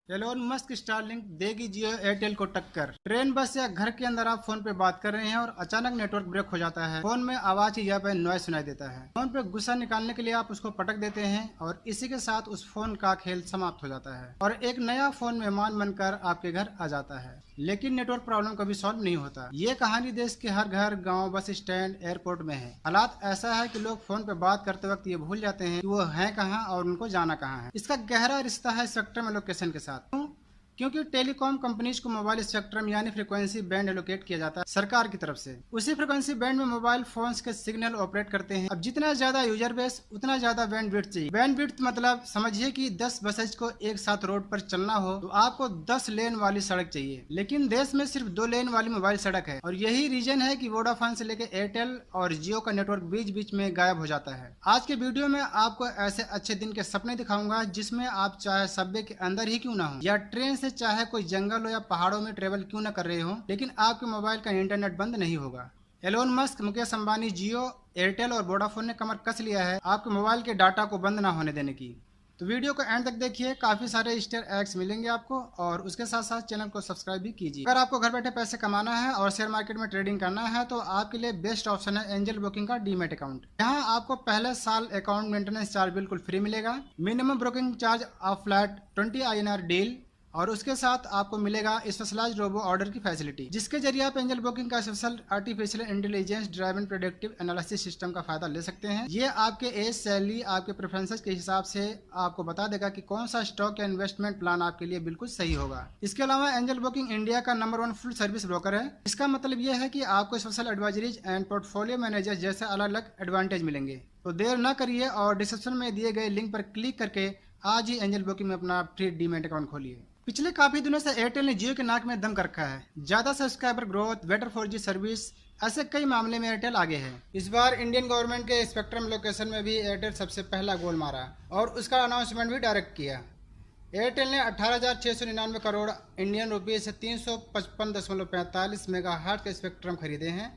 Elon Musk Starlink देगी जियो एयरटेल को टक्कर। ट्रेन, बस या घर के अंदर आप फोन पे बात कर रहे हैं और अचानक नेटवर्क ब्रेक हो जाता है। फोन में आवाज या पे नॉइज सुनाई देता है। फोन पे गुस्सा निकालने के लिए आप उसको पटक देते हैं और इसी के साथ उस फोन का खेल समाप्त हो जाता है और एक नया फोन मेहमान बनकर आपके घर आ जाता है। लेकिन नेटवर्क प्रॉब्लम कभी सॉल्व नहीं होता। ये कहानी देश के हर घर, गाँव, बस स्टैंड, एयरपोर्ट में है। हालात ऐसा है कि लोग फोन पे बात करते वक्त ये भूल जाते हैं कि वो है कहाँ और उनको जाना कहाँ है। इसका गहरा रिश्ता है स्पेक्ट्रम एलोकेशन के साथ। क्योंकि टेलीकॉम कंपनीज को मोबाइल स्पेक्ट्रम यानी फ्रीक्वेंसी बैंड एलोकेट किया जाता है सरकार की तरफ से। उसी फ्रीक्वेंसी बैंड में मोबाइल फोन्स के सिग्नल ऑपरेट करते हैं। अब जितना ज्यादा यूजर बेस उतना ज्यादा बैंडविड्थ चाहिए। बैंडविड्थ मतलब समझिए कि 10 बसेज को एक साथ रोड पर चलना हो तो आपको 10 लेन वाली सड़क चाहिए, लेकिन देश में सिर्फ 2 लेन वाली मोबाइल सड़क है। और यही रीजन है कि वोडाफोन से लेकर एयरटेल और जियो का नेटवर्क बीच बीच में गायब हो जाता है। आज के वीडियो में आपको ऐसे अच्छे दिन के सपने दिखाऊंगा जिसमें आप चाहे सबवे के अंदर ही क्यों ना हो या ट्रेन चाहे कोई जंगल हो या पहाड़ों में ट्रेवल क्यों न कर रहे हो, लेकिन आपके मोबाइल का इंटरनेट बंद नहीं होगा। एलोन मस्क, मुकेश अंबानी, जियो, एयरटेल और वोडाफोन ने कमर कस लिया है आपके मोबाइल के डाटा को बंद ना होने देने की। तो वीडियो को एंड तक देखिए, काफी सारे ईस्टर एग्स मिलेंगे आपको और उसके साथ साथ चैनल को सब्सक्राइब भी कीजिए। अगर आपको घर बैठे पैसे कमाना है और शेयर मार्केट में ट्रेडिंग करना है तो आपके लिए बेस्ट ऑप्शन है एंजल ब्रोकिंग का डीमैट अकाउंट। यहाँ आपको पहले साल अकाउंट मेंटेनेंस चार्ज बिल्कुल फ्री मिलेगा। Minimum broking charge of flat 20 INR deal और उसके साथ आपको मिलेगा स्पेशलाइज्ड रोबो ऑर्डर की फैसिलिटी, जिसके जरिए आप एंजल ब्रोकिंग का special artificial intelligence driven predictive analysis system का फायदा ले सकते हैं। ये आपके एज, सैलरी, आपके प्रेफरेंसेस के हिसाब से आपको बता देगा कि कौन सा स्टॉक या इन्वेस्टमेंट प्लान आपके लिए बिल्कुल सही होगा। इसके अलावा एंजल ब्रोकिंग इंडिया का नंबर 1 फुल सर्विस ब्रोकर है। इसका मतलब यह है कि आपको special advisories and portfolio manager जैसे अलग अलग एडवांटेज मिलेंगे। तो देर न करिए और डिस्क्रिप्शन में दिए गए लिंक पर क्लिक करके आज ही एंजल ब्रोकिंग में अपना फ्री डीमैट अकाउंट खोलिए। पिछले काफी दिनों से एयरटेल ने जियो के नाक में दम कर रखा है। ज्यादा subscriber growth, better 4G service, ऐसे कई मामले में एयरटेल आगे है। इस बार इंडियन गवर्नमेंट के स्पेक्ट्रम लोकेशन में भी एयरटेल सबसे पहला गोल मारा और उसका अनाउंसमेंट भी डायरेक्ट किया। एयरटेल ने 18,699 करोड़ इंडियन रुपये से 355.45 मेगाहर्ट्ज के स्पेक्ट्रम खरीदे हैं।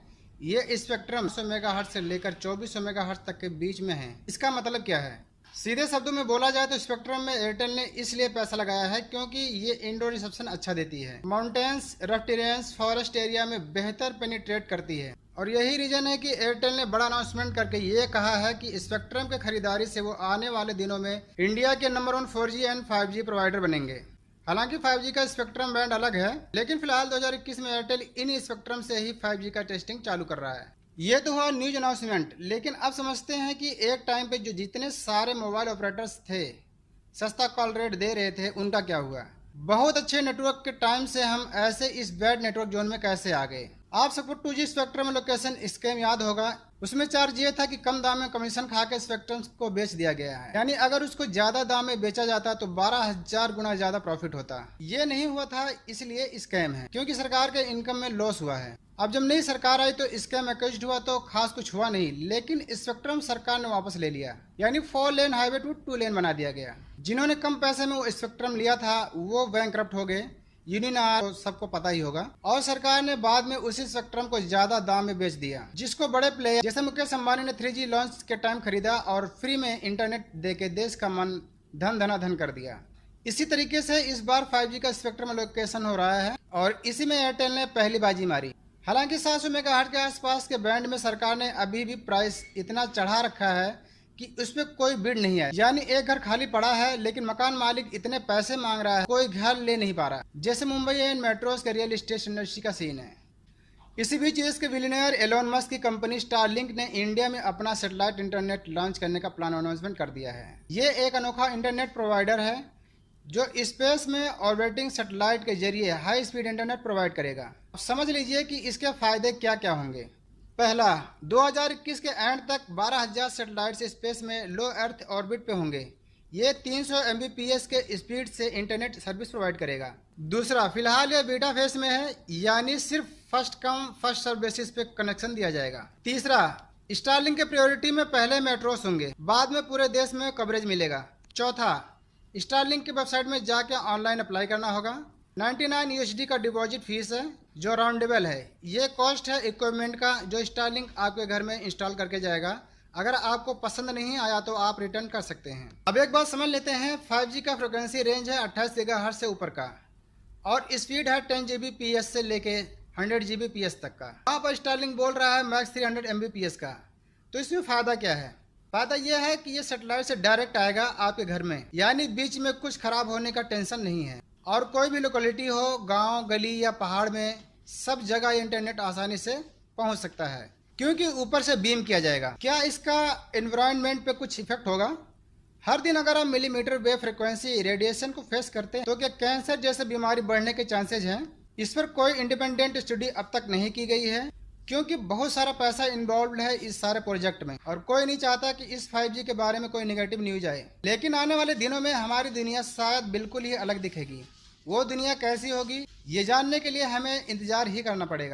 ये स्पेक्ट्रम 100 मेगाहर्ट्ज से लेकर 2400 मेगाहर्ट्ज तक के बीच में है। इसका मतलब क्या है? सीधे शब्दों में बोला जाए तो स्पेक्ट्रम में एयरटेल ने इसलिए पैसा लगाया है क्योंकि ये इंडोर रिसेप्शन अच्छा देती है, mountains, rough terrains, forest area में बेहतर पेनिट्रेट करती है। और यही रीजन है कि एयरटेल ने बड़ा अनाउंसमेंट करके ये कहा है कि स्पेक्ट्रम के खरीदारी से वो आने वाले दिनों में इंडिया के number 1 4G and 5G provider बनेंगे। हालांकि 5G का स्पेक्ट्रम बैंड अलग है, लेकिन फिलहाल 2021 में एयरटेल इन स्पेक्ट्रम से ही 5G का टेस्टिंग चालू कर रहा है। ये तो हुआ न्यूज अनाउंसमेंट, लेकिन अब समझते हैं कि एक टाइम पे जो जितने सारे मोबाइल ऑपरेटर्स थे सस्ता कॉल रेट दे रहे थे उनका क्या हुआ। बहुत अच्छे नेटवर्क के टाइम से हम ऐसे इस बैड नेटवर्क जोन में कैसे आ गए। आप सबको 2G स्पेक्ट्रम लोकेशन स्कैम याद होगा। उसमें चार्ज ये था कि कम दाम में कमीशन खा के स्पेक्ट्रम को बेच दिया गया है, यानी अगर उसको ज्यादा दाम में बेचा जाता तो 12,000 गुना ज्यादा प्रॉफिट होता। ये नहीं हुआ था, इसलिए स्कैम है, क्योंकि सरकार के इनकम में लॉस हुआ है। अब जब नई सरकार आई तो स्कैम एक्यूज्ड हुआ तो खास कुछ हुआ नहीं, लेकिन स्पेक्ट्रम सरकार ने वापस ले लिया, यानी 4 लेन हाईवे टू 2 लेन बना दिया गया। जिन्होंने कम पैसे में वो स्पेक्ट्रम लिया था वो बैंकरप्ट हो गए, यूनिनार तो सबको पता ही होगा, और सरकार ने बाद में उसी स्पेक्ट्रम को ज्यादा दाम में बेच दिया, जिसको बड़े प्लेयर जैसे मुकेश अंबानी ने 3G लॉन्च के टाइम खरीदा और फ्री में इंटरनेट देके देश का मन धन धनाधन कर दिया। इसी तरीके से इस बार 5G का स्पेक्ट्रम लोकेशन हो रहा है और इसी में एयरटेल ने पहली बाजी मारी। हालांकि 700 मेगाहर्ट्ज के आसपास के बैंड में सरकार ने अभी भी प्राइस इतना चढ़ा रखा है कि उसमें कोई बिड नहीं है, यानी एक घर खाली पड़ा है लेकिन मकान मालिक इतने पैसे मांग रहा है कोई घर ले नहीं पा रहा, जैसे मुंबई एंड मेट्रोस के रियल एस्टेट इंडस्ट्री का सीन है। इसी बीच इसके बिलियनियर एलोन मस्क की कंपनी स्टारलिंक ने इंडिया में अपना सैटेलाइट इंटरनेट लॉन्च करने का प्लान अनाउंसमेंट कर दिया है। ये एक अनोखा इंटरनेट प्रोवाइडर है जो स्पेस में ऑर्बिटिंग सैटेलाइट के जरिए हाई स्पीड इंटरनेट प्रोवाइड करेगा। समझ लीजिए कि इसके फायदे क्या क्या होंगे। पहला, 2021 के एंड तक 12,000 सैटेलाइट्स स्पेस में लो अर्थ ऑर्बिट पे होंगे। ये 300 Mbps के स्पीड से इंटरनेट सर्विस प्रोवाइड करेगा। दूसरा, फिलहाल ये बीटा फेस में है, यानी सिर्फ first come first serve basis पे कनेक्शन दिया जाएगा। तीसरा, स्टारलिंक के प्रायोरिटी में पहले मेट्रोस होंगे, बाद में पूरे देश में कवरेज मिलेगा। चौथा, स्टारलिंक की वेबसाइट में जाके ऑनलाइन अप्लाई करना होगा। 99 USD का डिपॉजिट फीस है जो राउंडेबल है। ये कॉस्ट है इक्विपमेंट का जो स्टारलिंक आपके घर में इंस्टॉल करके जाएगा अगर आपको पसंद नहीं आया तो आप रिटर्न कर सकते हैं। अब एक बात समझ लेते हैं, 5G का फ्रिक्वेंसी रेंज है 28 गीगाहर्ट्ज से ऊपर का और स्पीड है 10 Gbps से लेके 100 Gbps तक का। वहाँ पर स्टारलिंक बोल रहा है मैक्स 300 Mbps का। तो इसमें फ़ायदा क्या है? फ़ायदा यह है कि ये सेटेलाइट से डायरेक्ट आएगा आपके घर में, यानी बीच में कुछ खराब होने का टेंशन नहीं है। और कोई भी लोकेलिटी हो, गांव, गली या पहाड़ में, सब जगह इंटरनेट आसानी से पहुंच सकता है क्योंकि ऊपर से बीम किया जाएगा। क्या इसका एनवायरनमेंट पे कुछ इफेक्ट होगा? हर दिन अगर आप मिलीमीटर वेव फ्रिक्वेंसी रेडिएशन को फेस करते हैं तो क्या कैंसर जैसे बीमारी बढ़ने के चांसेज हैं? इस पर कोई इंडिपेंडेंट स्टडी अब तक नहीं की गई है क्योंकि बहुत सारा पैसा इन्वॉल्व है इस सारे प्रोजेक्ट में और कोई नहीं चाहता कि इस 5G के बारे में कोई नेगेटिव न्यूज आए। लेकिन आने वाले दिनों में हमारी दुनिया शायद बिल्कुल ही अलग दिखेगी। वो दुनिया कैसी होगी ये जानने के लिए हमें इंतजार ही करना पड़ेगा।